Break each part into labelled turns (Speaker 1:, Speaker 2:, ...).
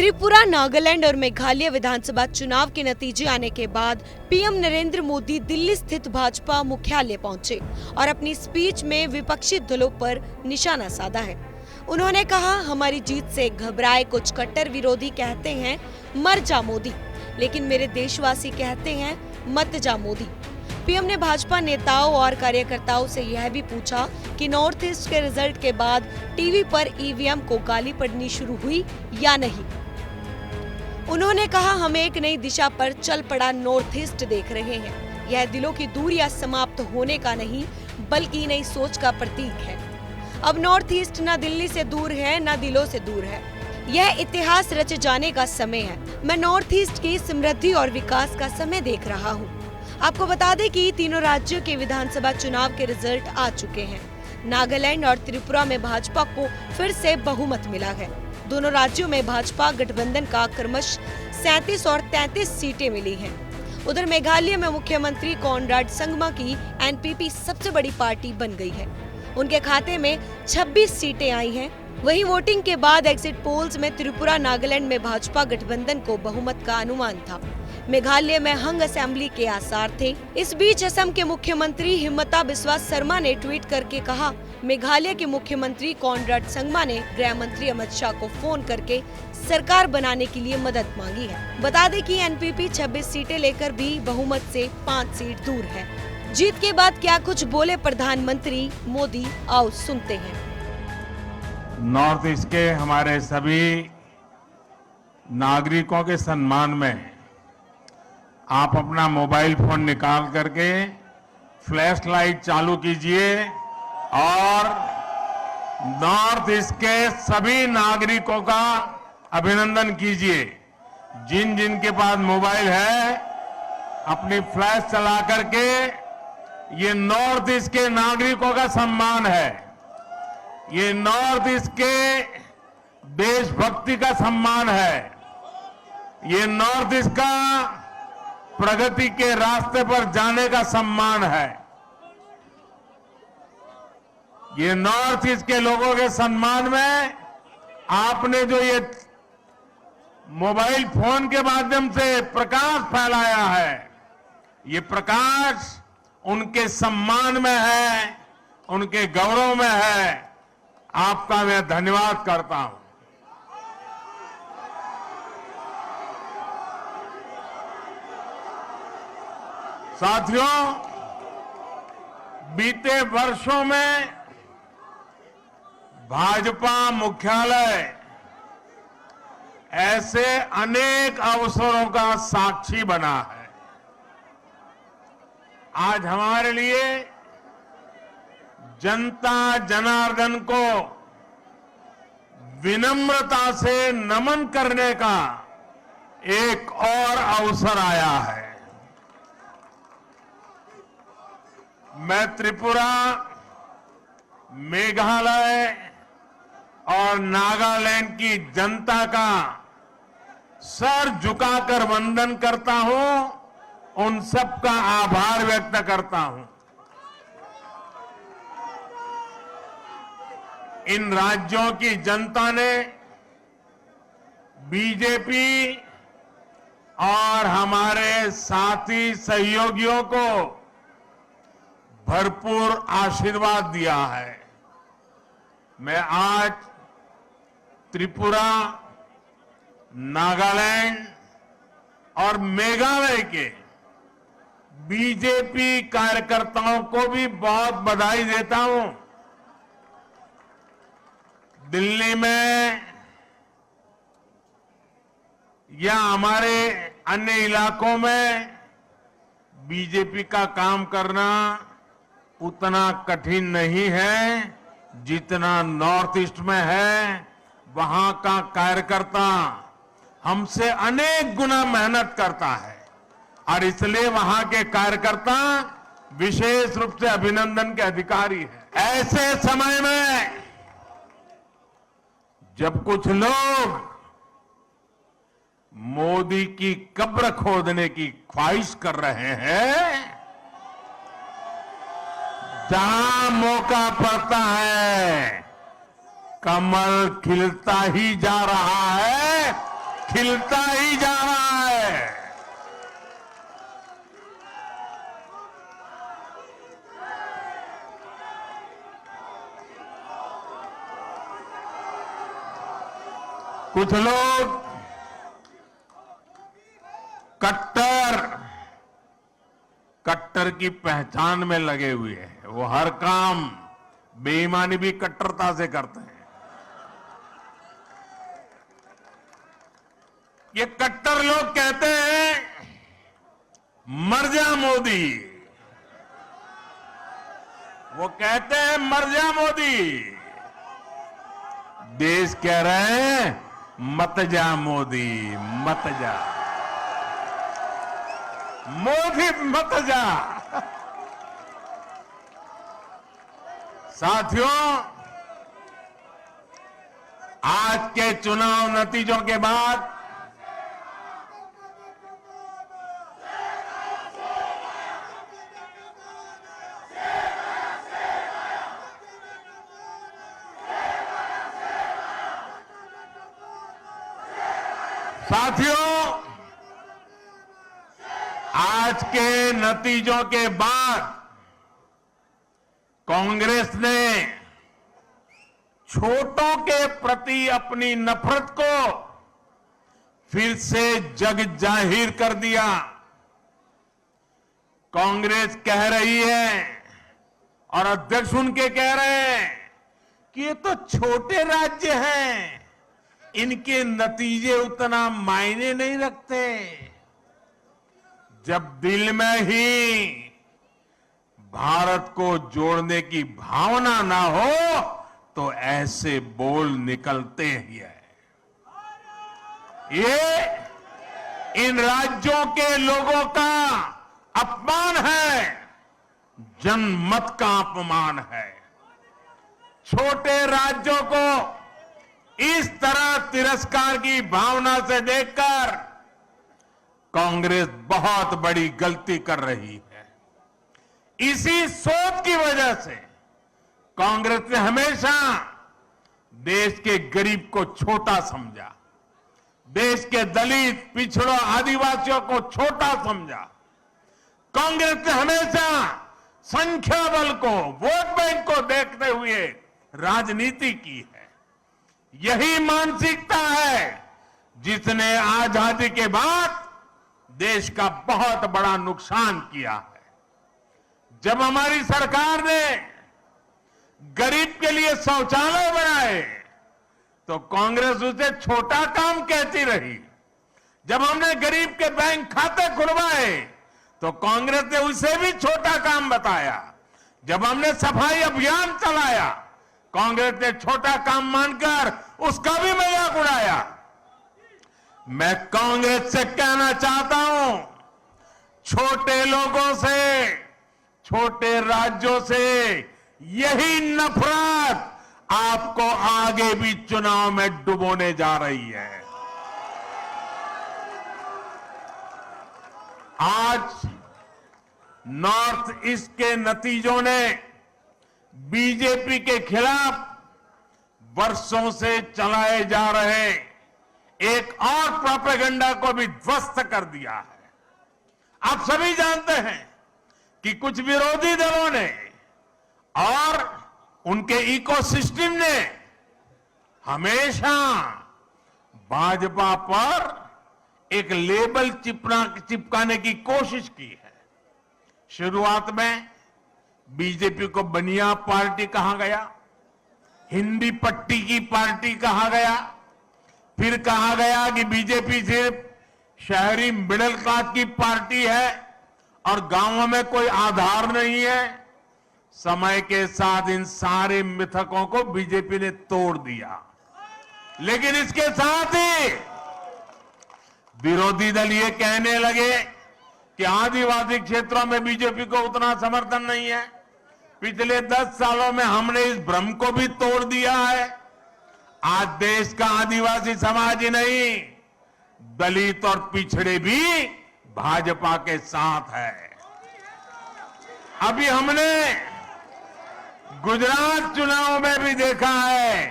Speaker 1: त्रिपुरा, नागालैंड और मेघालय विधानसभा चुनाव के नतीजे आने के बाद पीएम नरेंद्र मोदी दिल्ली स्थित भाजपा मुख्यालय पहुंचे और अपनी स्पीच में विपक्षी दलों पर निशाना साधा है। उन्होंने कहा, हमारी जीत से घबराए कुछ कट्टर विरोधी कहते हैं मर जा मोदी, लेकिन मेरे देशवासी कहते हैं मत जा मोदी। पीएम ने भाजपा नेताओं और कार्यकर्ताओं से यह भी पूछा कि नॉर्थ ईस्ट के रिजल्ट के बाद टीवी पर ईवीएम को गाली पड़नी शुरू हुई या नहीं। उन्होंने कहा, हम एक नई दिशा पर चल पड़ा नॉर्थ ईस्ट देख रहे हैं। यह दिलों की दूरियां समाप्त होने का नहीं बल्कि नई सोच का प्रतीक है। अब नॉर्थ ईस्ट न दिल्ली से दूर है न दिलों से दूर है। यह इतिहास रचे जाने का समय है। मैं नॉर्थ ईस्ट की समृद्धि और विकास का समय देख रहा हूँ। आपको बता दें कि तीनों राज्यों के विधानसभा चुनाव के रिजल्ट आ चुके हैं। नागालैंड और त्रिपुरा में भाजपा को फिर से बहुमत मिला है। दोनों राज्यों में भाजपा गठबंधन का क्रमश 37 और 33 सीटें मिली हैं। उधर मेघालय में मुख्यमंत्री कॉनराड संगमा की एनपीपी सबसे बड़ी पार्टी बन गई है। उनके खाते में 26 सीटें आई हैं। वहीं वोटिंग के बाद एग्जिट पोल्स में त्रिपुरा, नागालैंड में भाजपा गठबंधन को बहुमत का अनुमान था। मेघालय में हंग असेंबली के आसार थे। इस बीच असम के मुख्यमंत्री हिमंता बिस्वा शर्मा ने ट्वीट करके कहा, मेघालय के मुख्यमंत्री कॉनराड संगमा ने गृह मंत्री अमित शाह को फोन करके सरकार बनाने के लिए मदद मांगी है। बता दें कि एनपीपी 26 सीटें लेकर भी बहुमत से 5 सीट दूर है। जीत के बाद क्या कुछ बोले प्रधानमंत्री मोदी, आओ सुनते हैं।
Speaker 2: नॉर्थ ईस्ट के हमारे सभी नागरिकों के सम्मान में आप अपना मोबाइल फोन निकाल करके फ्लैश लाइट चालू कीजिए और नॉर्थ ईस्ट के सभी नागरिकों का अभिनंदन कीजिए। जिन जिन के पास मोबाइल है अपनी फ्लैश चला करके, ये नॉर्थ ईस्ट के नागरिकों का सम्मान है। ये नॉर्थ ईस्ट के देशभक्ति का सम्मान है। ये नॉर्थ ईस्ट का प्रगति के रास्ते पर जाने का सम्मान है। ये नॉर्थ ईस्ट के लोगों के सम्मान में आपने जो ये मोबाइल फोन के माध्यम से प्रकाश फैलाया है, ये प्रकाश उनके सम्मान में है, उनके गौरव में है। आपका मैं धन्यवाद करता हूं। साथियों, बीते वर्षों में भाजपा मुख्यालय ऐसे अनेक अवसरों का साक्षी बना है। आज हमारे लिए जनता जनार्दन को विनम्रता से नमन करने का एक और अवसर आया है। मैं त्रिपुरा, मेघालय और नागालैंड की जनता का सर झुकाकर वंदन करता हूं, उन सबका आभार व्यक्त करता हूं। इन राज्यों की जनता ने बीजेपी और हमारे साथी सहयोगियों को भरपूर आशीर्वाद दिया है। मैं आज त्रिपुरा, नागालैंड और मेघालय के बीजेपी कार्यकर्ताओं को भी बहुत बधाई देता हूं। दिल्ली में या हमारे अन्य इलाकों में बीजेपी का काम करना उतना कठिन नहीं है जितना नॉर्थ ईस्ट में है। वहां का कार्यकर्ता हमसे अनेक गुना मेहनत करता है और इसलिए वहां के कार्यकर्ता विशेष रूप से अभिनंदन के अधिकारी हैं। ऐसे समय में जब कुछ लोग मोदी की कब्र खोदने की ख्वाहिश कर रहे हैं, जहां मौका पड़ता है कमल खिलता ही जा रहा है, खिलता ही जा रहा है। कुछ लोग कट्टर की पहचान में लगे हुए हैं। वो हर काम बेईमानी भी कट्टरता से करते हैं। ये कट्टर लोग कहते हैं मर जा मोदी, वो कहते हैं मर जा मोदी। देश कह रहे हैं मत जा मोदी, मत जा मोदी, मत जा। साथियों, आज के चुनाव नतीजों के बाद आज के नतीजों के बाद कांग्रेस ने छोटों के प्रति अपनी नफरत को फिर से जग जाहिर कर दिया। कांग्रेस कह रही है और अध्यक्ष उनके कह रहे हैं कि ये तो छोटे राज्य हैं, इनके नतीजे उतना मायने नहीं रखते। जब दिल में ही भारत को जोड़ने की भावना ना हो तो ऐसे बोल निकलते ही है। ये इन राज्यों के लोगों का अपमान है, जनमत का अपमान है। छोटे राज्यों को इस तरह तिरस्कार की भावना से देखकर कांग्रेस बहुत बड़ी गलती कर रही है। इसी सोच की वजह से कांग्रेस ने हमेशा देश के गरीब को छोटा समझा, देश के दलित, पिछड़ों, आदिवासियों को छोटा समझा। कांग्रेस ने हमेशा संख्या बल को, वोट बैंक को देखते हुए राजनीति की है। यही मानसिकता है जिसने आजादी के बाद देश का बहुत बड़ा नुकसान किया है। जब हमारी सरकार ने गरीब के लिए शौचालय बनाए तो कांग्रेस उसे छोटा काम कहती रही। जब हमने गरीब के बैंक खाते खुलवाए तो कांग्रेस ने उसे भी छोटा काम बताया। जब हमने सफाई अभियान चलाया कांग्रेस ने छोटा काम मानकर उसका भी मजाक उड़ाया। मैं कांग्रेस से कहना चाहता हूं, छोटे लोगों से, छोटे राज्यों से यही नफरत आपको आगे भी चुनाव में डुबोने जा रही है। आज नॉर्थ ईस्ट के नतीजों ने बीजेपी के खिलाफ वर्षों से चलाए जा रहे एक और प्रोपेगेंडा को भी ध्वस्त कर दिया है। आप सभी जानते हैं कि कुछ विरोधी दलों ने और उनके इकोसिस्टम ने हमेशा भाजपा पर एक लेबल चिपकाने की कोशिश की है। शुरुआत में बीजेपी को बनिया पार्टी कहा गया, हिंदी पट्टी की पार्टी कहा गया, फिर कहा गया कि बीजेपी सिर्फ शहरी मिडिल क्लास की पार्टी है और गांवों में कोई आधार नहीं है। समय के साथ इन सारे मिथकों को बीजेपी ने तोड़ दिया, लेकिन इसके साथ ही विरोधी दल ये कहने लगे कि आदिवासी क्षेत्रों में बीजेपी को उतना समर्थन नहीं है। पिछले 10 सालों में हमने इस भ्रम को भी तोड़ दिया है। आज देश का आदिवासी समाज ही नहीं, दलित और पिछड़े भी भाजपा के साथ है। अभी हमने गुजरात चुनाव में भी देखा है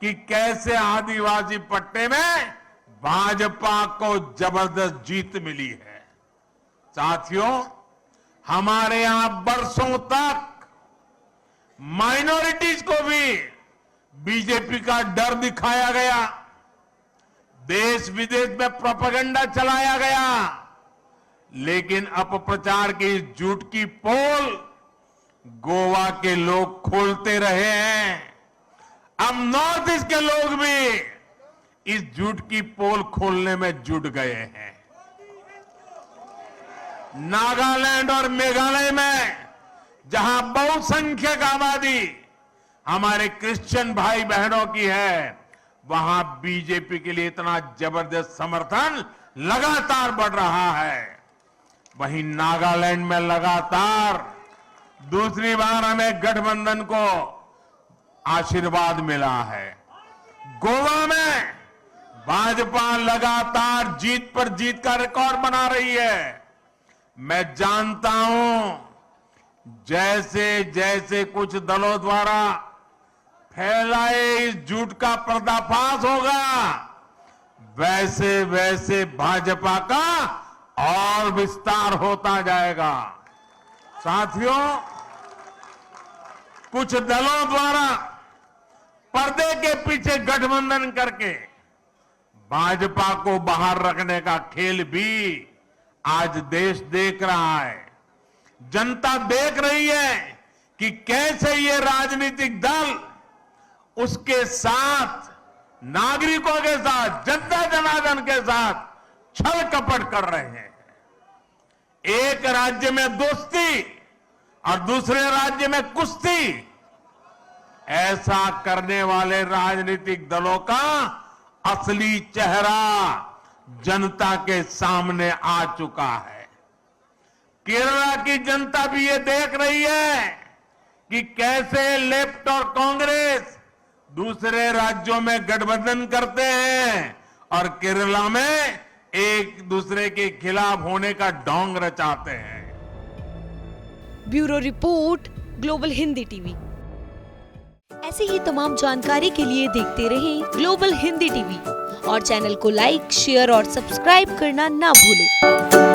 Speaker 2: कि कैसे आदिवासी पट्टे में भाजपा को जबरदस्त जीत मिली है। साथियों, हमारे यहां बरसों तक माइनॉरिटीज को भी बीजेपी का डर दिखाया गया, देश विदेश में प्रोपेगेंडा चलाया गया, लेकिन अपप्रचार की इस झूठ की पोल गोवा के लोग खोलते रहे हैं। अब नॉर्थ ईस्ट के लोग भी इस झूठ की पोल खोलने में जुट गए हैं। नागालैंड और मेघालय में जहां बहुसंख्यक आबादी हमारे क्रिश्चियन भाई बहनों की है, वहां बीजेपी के लिए इतना जबरदस्त समर्थन लगातार बढ़ रहा है। वहीं नागालैंड में लगातार दूसरी बार हमें गठबंधन को आशीर्वाद मिला है। गोवा में भाजपा लगातार जीत पर जीत का रिकॉर्ड बना रही है। मैं जानता हूं जैसे जैसे कुछ दलों द्वारा फैलाए इस झूठ का पर्दाफाश होगा, वैसे वैसे भाजपा का और विस्तार होता जाएगा। साथियों, कुछ दलों द्वारा पर्दे के पीछे गठबंधन करके भाजपा को बाहर रखने का खेल भी आज देश देख रहा है। जनता देख रही है कि कैसे ये राजनीतिक दल उसके साथ, नागरिकों के साथ, जनता जनार्दन के साथ छल कपट कर रहे हैं। एक राज्य में दोस्ती और दूसरे राज्य में कुश्ती, ऐसा करने वाले राजनीतिक दलों का असली चेहरा जनता के सामने आ चुका है। केरला की जनता भी ये देख रही है कि कैसे लेफ्ट और कांग्रेस दूसरे राज्यों में गठबंधन करते हैं और केरला में एक दूसरे के खिलाफ होने का ढोंग रचाते हैं।
Speaker 1: Bureau report, global Hindi TV. ऐसी ही तमाम जानकारी के लिए देखते रहें ग्लोबल हिंदी टीवी और चैनल को लाइक, शेयर और सब्सक्राइब करना ना भूलें।